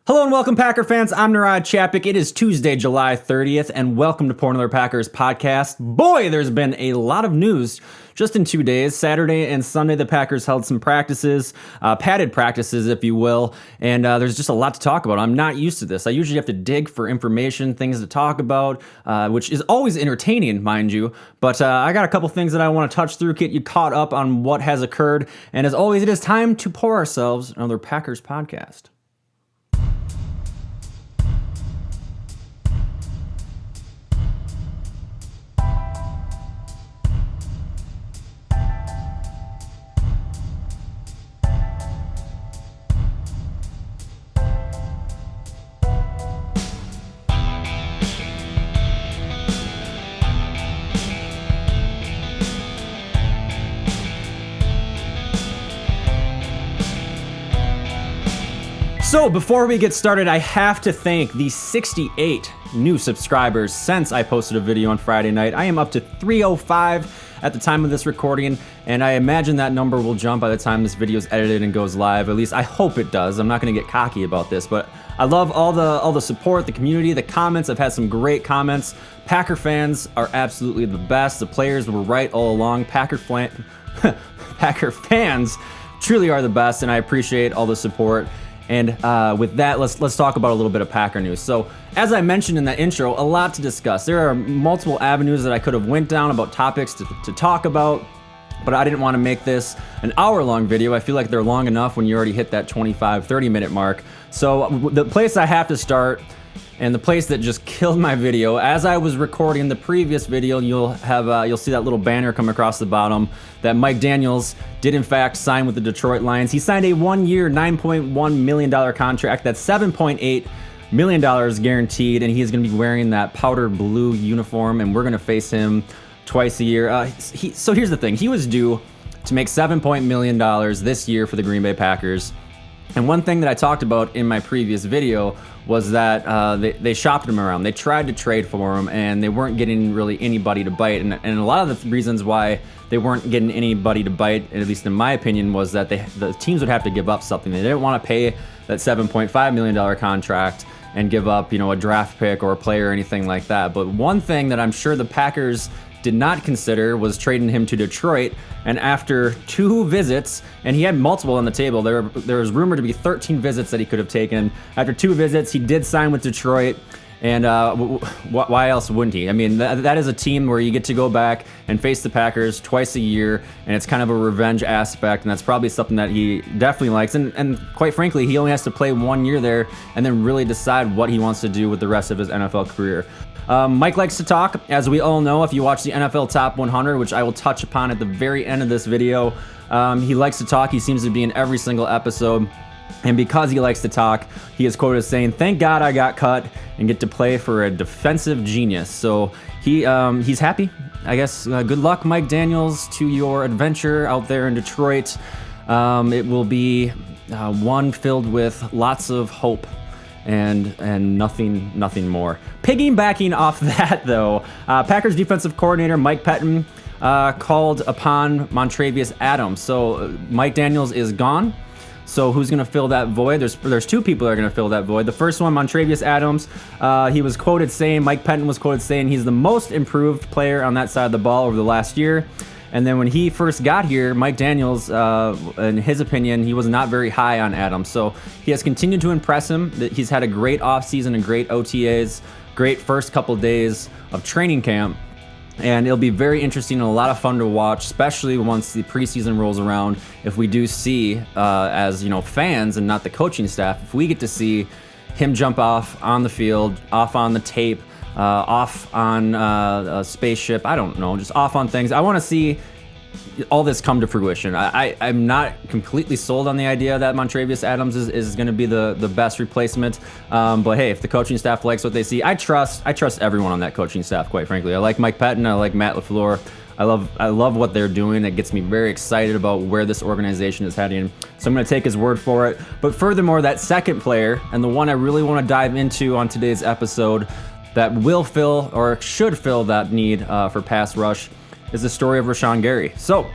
Hello and welcome, Packer fans. I'm Narad Chapik. It is Tuesday, July 30th, and welcome to Porn Other Packers podcast. Boy, there's been a lot of news just in 2 days. Saturday and Sunday, the Packers held some practices, padded practices, if you will, and there's just a lot to talk about. I'm not used to this. I usually have to dig for information, things to talk about, which is always entertaining, mind you, but I got a couple things that I want to touch through, get you caught up on what has occurred, and as always, it is time to pour ourselves another Packers podcast. So before we get started, I have to thank the 68 new subscribers since I posted a video on Friday night. I am up to 305 at the time of this recording, and I imagine that number will jump by the time this video is edited and goes live. At least I hope it does. I'm not going to get cocky about this, but I love all the support, the community, the comments. I've had some great comments. Packer fans are absolutely the best. The players were right all along. Packer fans truly are the best, and I appreciate all the support. And with that, let's talk about a little bit of Packer news. So, as I mentioned in the intro, a lot to discuss. There are multiple avenues that I could have went down about topics to talk about, but I didn't want to make this an hour-long video. I feel like they're long enough when you already hit that 25, 30-minute mark. So the place I have to start, and the place that just killed my video, as I was recording the previous video, you'll see that little banner come across the bottom that Mike Daniels did in fact sign with the Detroit Lions. He signed a 1-year, $9.1 million contract. That's $7.8 million guaranteed, and he is going to be wearing that powder blue uniform, and we're going to face him twice a year. So here's the thing. He was due to make $7 million this year for the Green Bay Packers. And one thing that I talked about in my previous video was that they shopped him around. They tried to trade for him, and they weren't getting really anybody to bite. And a lot of the reasons why they weren't getting anybody to bite, at least in my opinion, was that the teams would have to give up something. They didn't want to pay that $7.5 million contract and give up, a draft pick or a player or anything like that. But one thing that I'm sure the Packers did not consider was trading him to Detroit. And after 2 visits, and he had multiple on the table, there was rumored to be 13 visits that he could have taken. After 2 visits, he did sign with Detroit. And why else wouldn't he? I mean, that is a team where you get to go back and face the Packers twice a year, and it's kind of a revenge aspect, and that's probably something that he definitely likes. And quite frankly, he only has to play 1 year there and then really decide what he wants to do with the rest of his NFL career. Mike likes to talk, as we all know if you watch the NFL Top 100, which I will touch upon at the very end of this video. He likes to talk. He seems to be in every single episode. And because he likes to talk, he is quoted as saying, "Thank God I got cut and get to play for a defensive genius." So he's happy. I guess good luck, Mike Daniels, to your adventure out there in Detroit. It will be one filled with lots of hope and nothing more. Piggybacking off that, though, Packers defensive coordinator Mike Pettine called upon Montravious Adams. So Mike Daniels is gone. So who's going to fill that void? There's 2 people that are going to fill that void. The first one, Montravious Adams, he was quoted saying, Mike Pettine was quoted saying he's the most improved player on that side of the ball over the last year. And then when he first got here, Mike Daniels, in his opinion, he was not very high on Adams. So he has continued to impress him. He's had a great offseason and great OTAs, great first couple days of training camp. And it'll be very interesting and a lot of fun to watch, especially once the preseason rolls around. If we do see, as fans and not the coaching staff, if we get to see him jump off on the field, off on the tape, off on a spaceship, I don't know, just off on things. I want to see all this come to fruition. I'm not completely sold on the idea that Montravious Adams is going to be the best replacement. But hey, if the coaching staff likes what they see, I trust everyone on that coaching staff, quite frankly. I like Mike Pettine. I like Matt LaFleur. I love what they're doing. It gets me very excited about where this organization is heading. So I'm going to take his word for it. But furthermore, that second player, and the one I really want to dive into on today's episode that will fill or should fill that need for pass rush, is the story of Rashan Gary. So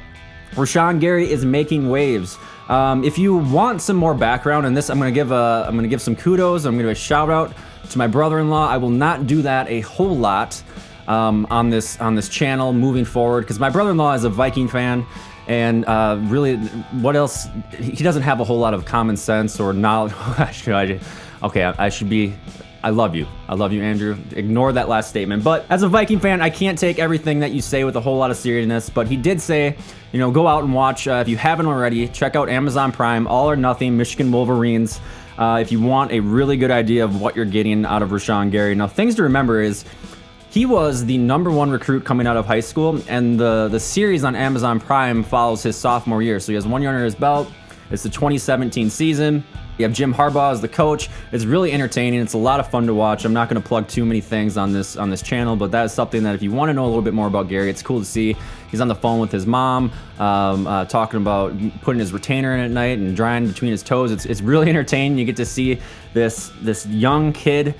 Rashan Gary is making waves. If you want some more background in this, I'm gonna give some kudos. I'm gonna give a shout out to my brother-in-law. I will not do that a whole lot on this channel moving forward, because my brother-in-law is a Viking fan, and really, what else? He doesn't have a whole lot of common sense or knowledge. I love you, Andrew. Ignore that last statement. But as a Viking fan, I can't take everything that you say with a whole lot of seriousness. But he did say, go out and watch, if you haven't already, check out Amazon Prime, All or Nothing, Michigan Wolverines. If you want a really good idea of what you're getting out of Rashan Gary. Now, things to remember is he was the #1 recruit coming out of high school, and the series on Amazon Prime follows his sophomore year. So he has 1 year under his belt. It's the 2017 season. You have Jim Harbaugh as the coach. It's really entertaining. It's a lot of fun to watch. I'm not going to plug too many things on this channel, but that is something that if you want to know a little bit more about Gary, it's cool to see. He's on the phone with his mom, talking about putting his retainer in at night and drying between his toes. It's really entertaining. You get to see this young kid,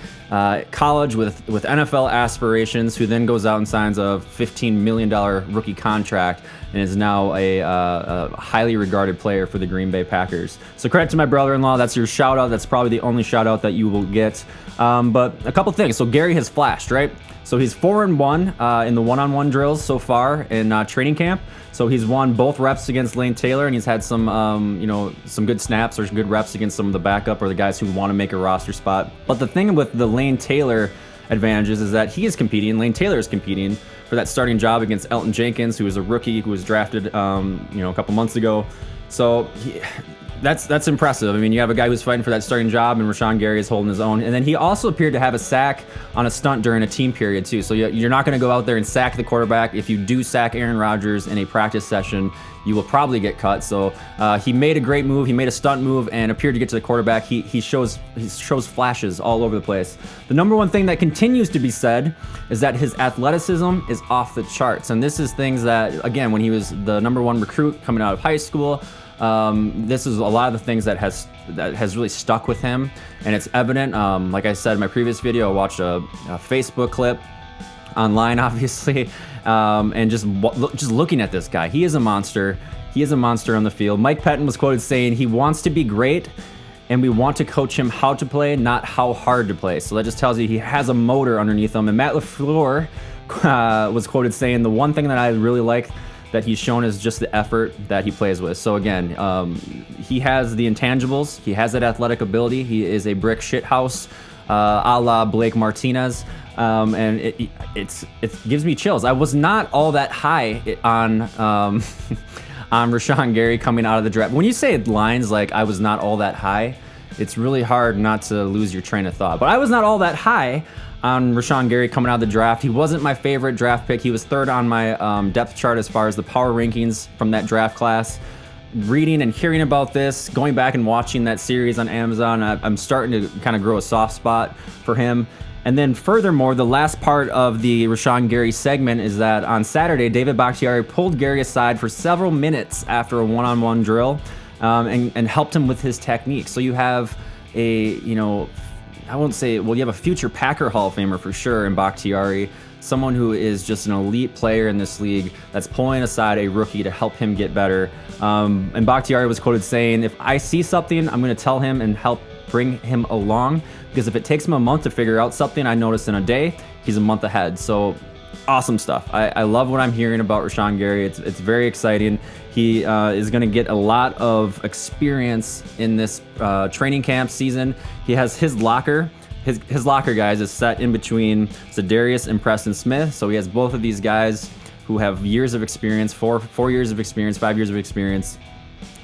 college with NFL aspirations, who then goes out and signs a $15 million rookie contract and is now a highly regarded player for the Green Bay Packers. So credit to my brother-in-law. That's your shout out. That's probably the only shout out that you will get. But a couple things. So Gary has flashed, right? So he's 4-1 in the one-on-one drills so far in training camp. So he's won both reps against Lane Taylor, and he's had some some good snaps or some good reps against some of the backup or the guys who want to make a roster spot. But the thing with the Lane Taylor advantages is that he is competing. Lane Taylor is competing for that starting job against Elton Jenkins, who is a rookie who was drafted a couple months ago. So that's impressive. I mean, you have a guy who's fighting for that starting job, and Rashan Gary is holding his own. And then he also appeared to have a sack on a stunt during a team period too. So you're not going to go out there and sack the quarterback. If you do sack Aaron Rodgers in a practice session, you will probably get cut. So he made a great move. He made a stunt move and appeared to get to the quarterback. He shows flashes all over the place. The #1 thing that continues to be said is that his athleticism is off the charts. And this is things that, again, when he was the #1 recruit coming out of high school, this is a lot of the things that has really stuck with him, and it's evident. Like I said in my previous video, I watched a Facebook clip online, obviously, and just looking at this guy, he is a monster. He is a monster on the field. Mike Pettin was quoted saying he wants to be great, and we want to coach him how to play, not how hard to play. So that just tells you he has a motor underneath him. And Matt LaFleur was quoted saying the one thing that I really like that he's shown is just the effort that he plays with. So again, he has the intangibles. He has that athletic ability. He is a brick shit house, a la Blake Martinez, and it gives me chills. I was not all that high on Rashan Gary coming out of the draft. When you say lines like "I was not all that high," it's really hard not to lose your train of thought. But I was not all that high on Rashan Gary coming out of the draft. He wasn't my favorite draft pick. He was 3rd on my depth chart as far as the power rankings from that draft class. Reading and hearing about this, going back and watching that series on Amazon, I'm starting to kind of grow a soft spot for him. And then furthermore, the last part of the Rashan Gary segment is that on Saturday, David Bakhtiari pulled Gary aside for several minutes after a one-on-one drill and helped him with his technique. So you have you have a future Packer Hall of Famer for sure in Bakhtiari, someone who is just an elite player in this league that's pulling aside a rookie to help him get better. And Bakhtiari was quoted saying, "If I see something, I'm going to tell him and help bring him along, because if it takes him a month to figure out something I notice in a day, he's a month ahead." So awesome stuff. I love what I'm hearing about Rashan Gary. It's very exciting. He is going to get a lot of experience in this training camp season. He has his locker. His locker, guys, is set in between Za'Darius and Preston Smith. So he has both of these guys who have years of experience, 4 years of experience, 5 years of experience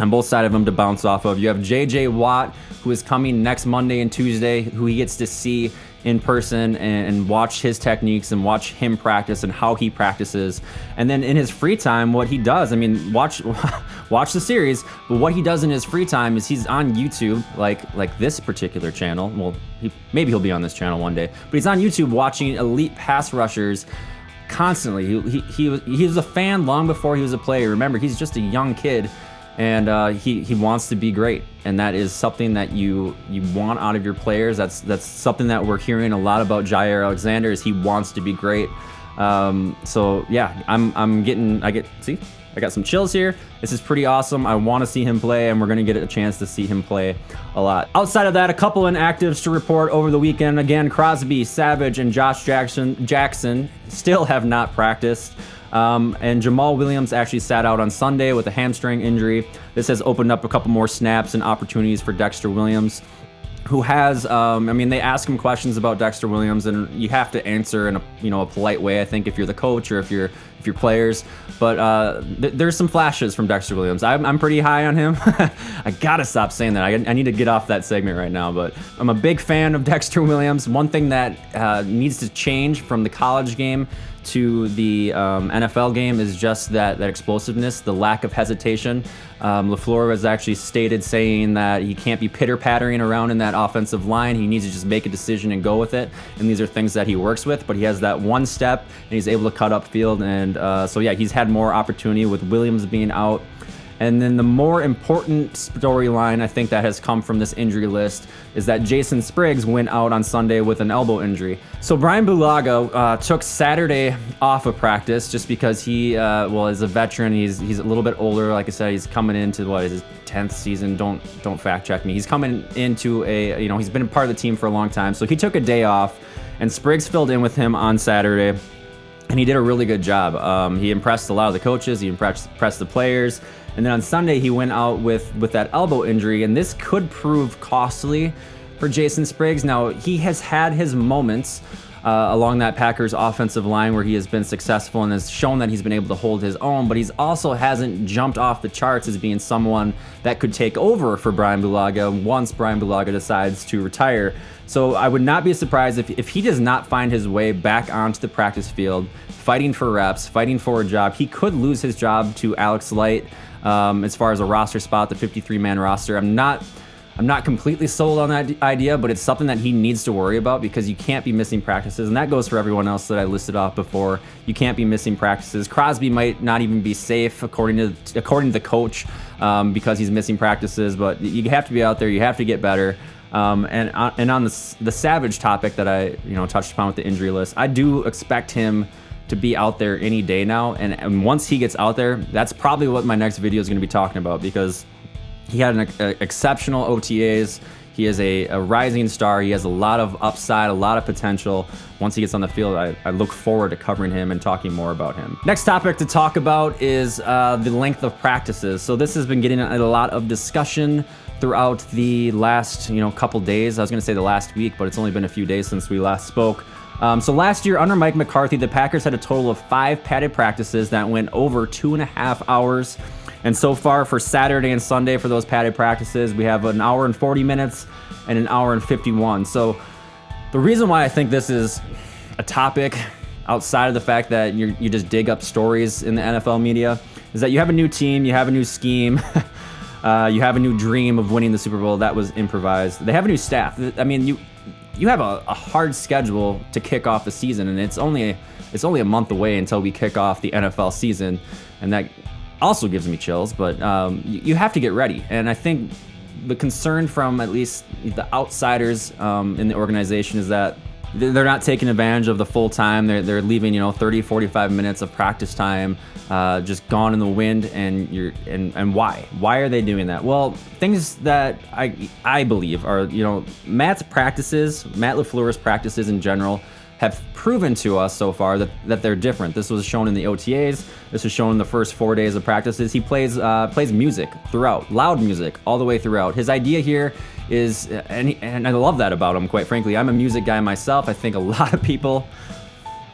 on both sides of him to bounce off of. You have J.J. Watt, who is coming next Monday and Tuesday, who he gets to see in person and watch his techniques and watch him practice and how he practices. And then in his free time, what he does, I mean, watch the series, but what he does in his free time is he's on YouTube, like this particular channel. Well, maybe he'll be on this channel one day, but he's on YouTube watching elite pass rushers constantly. He was a fan long before he was a player. Remember, he's just a young kid, and he wants to be great, and that is something that you want out of your players. That's something that we're hearing a lot about Jair Alexander, is he wants to be great. So yeah, I got some chills here. This is pretty awesome. I want to see him play, and we're going to get a chance to see him play a lot. Outside of that, a couple inactives to report over the weekend. Again, Crosby, Savage, and Josh Jackson still have not practiced. And Jamal Williams actually sat out on Sunday with a hamstring injury. This has opened up a couple more snaps and opportunities for Dexter Williams, who has, they ask him questions about Dexter Williams, and you have to answer in a polite way, I think, if you're the coach or if you're players. But there's some flashes from Dexter Williams. I'm pretty high on him. I gotta stop saying that. I need to get off that segment right now. But I'm a big fan of Dexter Williams. One thing that needs to change from the college game to the NFL game is just that explosiveness, the lack of hesitation. LaFleur has actually stated saying that he can't be pitter-pattering around in that offensive line. He needs to just make a decision and go with it. And these are things that he works with, but he has that one step and he's able to cut upfield. And so yeah, he's had more opportunity with Williams being out. And then the more important storyline, I think, that has come from this injury list is that Jason Spriggs went out on Sunday with an elbow injury. So Brian Bulaga took Saturday off of practice just because he, is a veteran. He's a little bit older. Like I said, he's coming into his 10th season. Don't fact check me. He's coming into he's been a part of the team for a long time. So he took a day off, and Spriggs filled in with him on Saturday. And he did a really good job. He impressed a lot of the coaches. He impressed the players. And then on Sunday, he went out with that elbow injury, and this could prove costly for Jason Spriggs. Now, he has had his moments along that Packers offensive line where he has been successful and has shown that he's been able to hold his own, but he's also hasn't jumped off the charts as being someone that could take over for Brian Bulaga once Brian Bulaga decides to retire. So I would not be surprised if he does not find his way back onto the practice field, fighting for reps, fighting for a job. He could lose his job to Alex Light as far as a roster spot, the 53-man roster. I'm not completely sold on that idea, but it's something that he needs to worry about because you can't be missing practices, and that goes for everyone else that I listed off before. You can't be missing practices. Crosby might not even be safe according to the coach because he's missing practices, but you have to be out there. You have to get better. And on the Savage topic that I touched upon with the injury list, I do expect him to be out there any day now, and once he gets out there, that's probably what my next video is going to be talking about because he had an exceptional OTAs. He is a rising star. He has a lot of upside, a lot of potential. Once he gets on the field, I look forward to covering him and talking more about him. Next topic to talk about is the length of practices. So this has been getting a lot of discussion throughout the last couple days. I was going to say the last week, but it's only been a few days since we last spoke. So last year under Mike McCarthy, the Packers had a total of 5 padded practices that went over 2.5 hours. And so far for Saturday and Sunday for those padded practices, we have an hour and 40 minutes and an hour and 51. So the reason why I think this is a topic outside of the fact that you just dig up stories in the NFL media is that you have a new team, you have a new scheme, you have a new dream of winning the Super Bowl. That was improvised. They have a new staff. I mean, you have a hard schedule to kick off the season, and it's only a month away until we kick off the NFL season, and that also gives me chills, but you have to get ready. And I think the concern from at least the outsiders in the organization is that they're not taking advantage of the full time. They're leaving 30, 45 minutes of practice time just gone in the wind, and why are they doing that? Well, things that I believe are Matt LaFleur's practices in general have proven to us so far that they're different. This was shown in the OTAs. This was shown in the first 4 days of practices. He plays music throughout, loud music all the way throughout. His idea here is, and I love that about him, quite frankly. I'm a music guy myself. I think a lot of people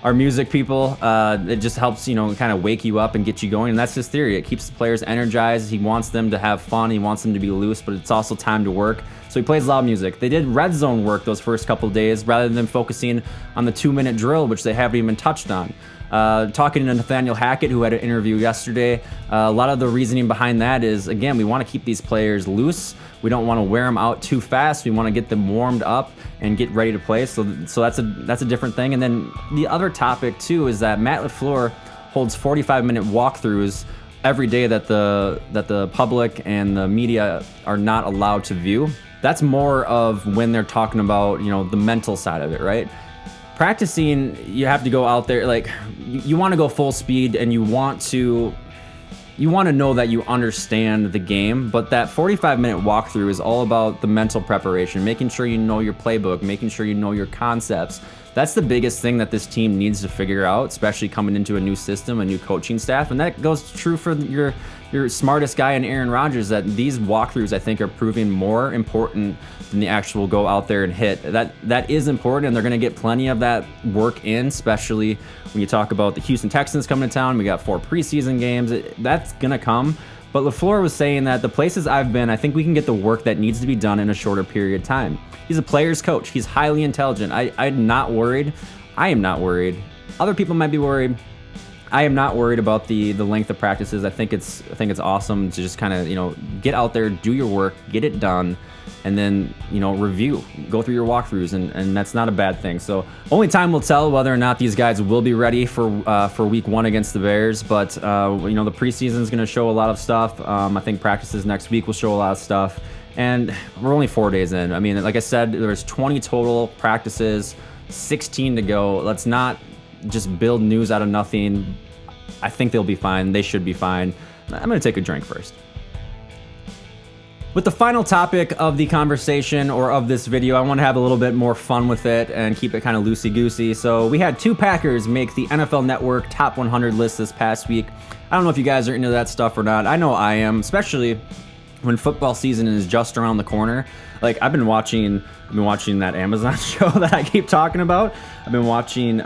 are music people. It just helps, kind of wake you up and get you going. And that's his theory. It keeps the players energized. He wants them to have fun. He wants them to be loose, but it's also time to work. So he plays loud music. They did red zone work those first couple of days rather than focusing on the 2-minute drill, which they haven't even touched on. Talking to Nathaniel Hackett, who had an interview yesterday, a lot of the reasoning behind that is, again, we want to keep these players loose. We don't want to wear them out too fast. We want to get them warmed up and get ready to play. So that's a different thing. And then the other topic too is that Matt LaFleur holds 45-minute walkthroughs every day that the public and the media are not allowed to view. That's more of when they're talking about the mental side of it, right? Practicing, you have to go out there, like you want to go full speed and you want to you want to know that you understand the game, but that 45-minute walkthrough is all about the mental preparation, making sure you know your playbook, making sure you know your concepts. That's the biggest thing that this team needs to figure out, especially coming into a new system, a new coaching staff. And that goes true for your smartest guy in Aaron Rodgers, that these walkthroughs, I think, are proving more important than the actual go out there and hit. That is important, and they're going to get plenty of that work in, especially when you talk about the Houston Texans coming to town. We got 4 preseason games. That's going to come. But LaFleur was saying that the places I've been, I think we can get the work that needs to be done in a shorter period of time. He's a player's coach. He's highly intelligent. I'm not worried. I am not worried. Other people might be worried. I am not worried about the length of practices. I think it's awesome to just kind of, get out there, do your work, get it done, and then, review, go through your walkthroughs, and that's not a bad thing. So only time will tell whether or not these guys will be ready for week 1 against the Bears. But, the preseason is going to show a lot of stuff. I think practices next week will show a lot of stuff. And we're only 4 days in. I mean, like I said, there's 20 total practices, 16 to go. Let's not just build news out of nothing. I think they'll be fine. They should be fine. I'm going to take a drink first. With the final topic of the conversation, or of this video, I want to have a little bit more fun with it and keep it kind of loosey-goosey. So we had 2 Packers make the NFL Network Top 100 list this past week. I don't know if you guys are into that stuff or not. I know I am, especially when football season is just around the corner. Like, I've been watching that Amazon show that I keep talking about. I've been watching,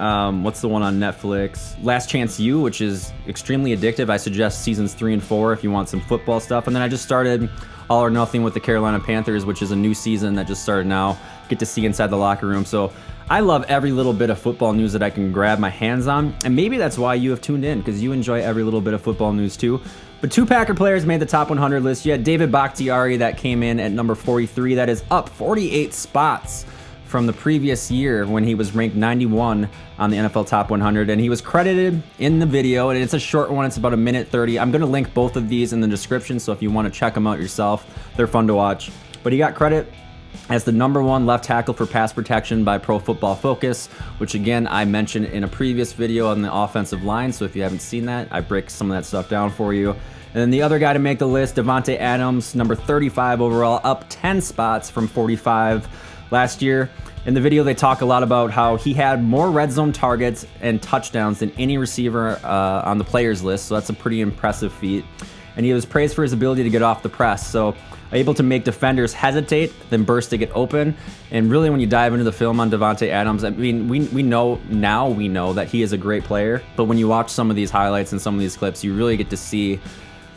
what's the one on Netflix? Last Chance U, which is extremely addictive. I suggest seasons 3 and 4 if you want some football stuff. And then I just started All or Nothing with the Carolina Panthers, which is a new season that just started now. Get to see inside the locker room. So I love every little bit of football news that I can grab my hands on. And maybe that's why you have tuned in, because you enjoy every little bit of football news too. But 2 Packer players made the top 100 list. You had David Bakhtiari that came in at number 43. That is up 48 spots from the previous year when he was ranked 91 on the NFL Top 100. And he was credited in the video, and it's a short one. It's about 1:30. I'm going to link both of these in the description, so if you want to check them out yourself, they're fun to watch. But he got credit as the number 1 left tackle for pass protection by Pro Football Focus, which again, I mentioned in a previous video on the offensive line. So if you haven't seen that, I break some of that stuff down for you. And then the other guy to make the list, Davante Adams, number 35 overall, up 10 spots from 45 last year. In the video, they talk a lot about how he had more red zone targets and touchdowns than any receiver on the players list. So that's a pretty impressive feat. And he was praised for his ability to get off the press. So able to make defenders hesitate, then burst to get open. And really, when you dive into the film on Davante Adams, I mean, we know that he is a great player. But when you watch some of these highlights and some of these clips, you really get to see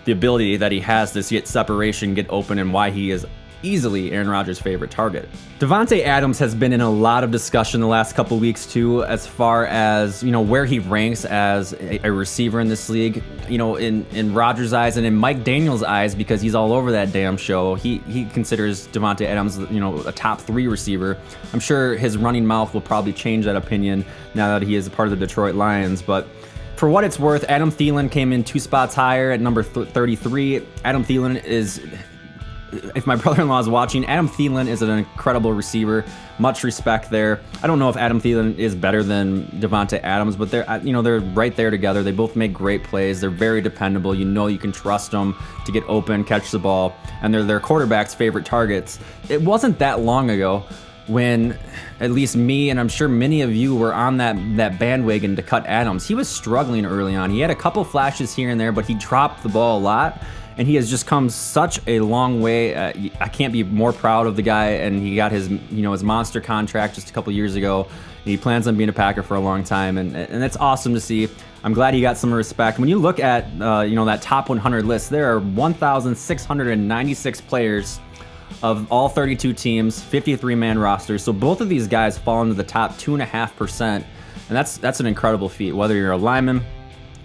the ability that he has to get separation, get open, and why he is easily Aaron Rodgers' favorite target. Davante Adams has been in a lot of discussion the last couple weeks too, as far as, where he ranks as a receiver in this league. In Rodgers' eyes and in Mike Daniels' eyes, because he's all over that damn show, he considers Davante Adams, a top 3 receiver. I'm sure his running mouth will probably change that opinion now that he is a part of the Detroit Lions, but for what it's worth, Adam Thielen came in 2 spots higher at number 33. Adam Thielen is, if my brother-in-law is watching, Adam Thielen is an incredible receiver. Much respect there. I don't know if Adam Thielen is better than Davante Adams, but they're right there together. They both make great plays. They're very dependable. You can trust them to get open, catch the ball, and they're their quarterback's favorite targets. It wasn't that long ago when at least me, and I'm sure many of you, were on that bandwagon to cut Adams. He was struggling early on. He had a couple flashes here and there, but he dropped the ball a lot, and he has just come such a long way. I can't be more proud of the guy, and he got his monster contract just a couple years ago. He plans on being a Packer for a long time, and that's awesome to see. I'm glad he got some respect. When you look at that top 100 list, there are 1,696 players of all 32 teams, 53-man rosters. So both of these guys fall into the top 2.5%, and that's an incredible feat. Whether you're a lineman,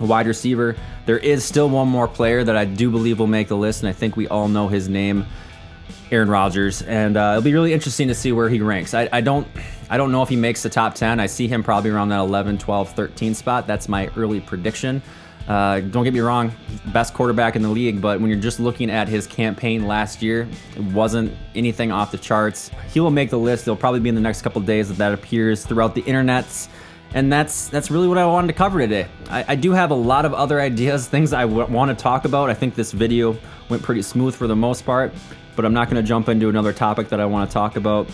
a wide receiver, there is still one more player that I do believe will make the list, and I think we all know his name, Aaron Rodgers. And it'll be really interesting to see where he ranks. I don't know if he makes the top 10. I see him probably around that 11, 12, 13 spot. That's my early prediction. Don't get me wrong, best quarterback in the league, but when you're just looking at his campaign last year, it wasn't anything off the charts. He will make the list. It'll probably be in the next couple of days that appears throughout the internets. And that's really what I wanted to cover today. I do have a lot of other ideas, things I want to talk about. I think this video went pretty smooth for the most part, but I'm not going to jump into another topic that I want to talk about.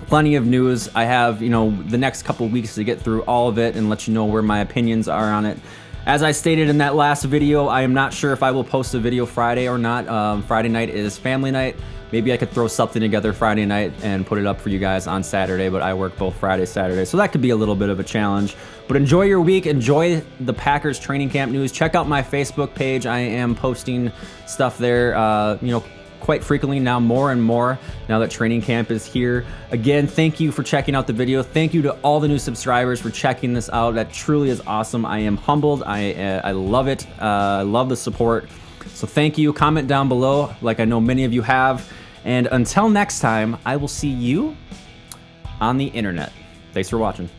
Plenty of news. I have, the next couple weeks to get through all of it and let you know where my opinions are on it. As I stated in that last video, I am not sure if I will post a video Friday or not. Friday night is family night. Maybe I could throw something together Friday night and put it up for you guys on Saturday, but I work both Friday, Saturday, so that could be a little bit of a challenge. But enjoy your week. Enjoy the Packers training camp news. Check out my Facebook page. I am posting stuff there, quite frequently now, more and more, now that training camp is here. Again, thank you for checking out the video. Thank you to all the new subscribers for checking this out. That truly is awesome. I am humbled. I love it. I love the support. So thank you. Comment down below, like I know many of you have. And until next time, I will see you on the internet. Thanks for watching.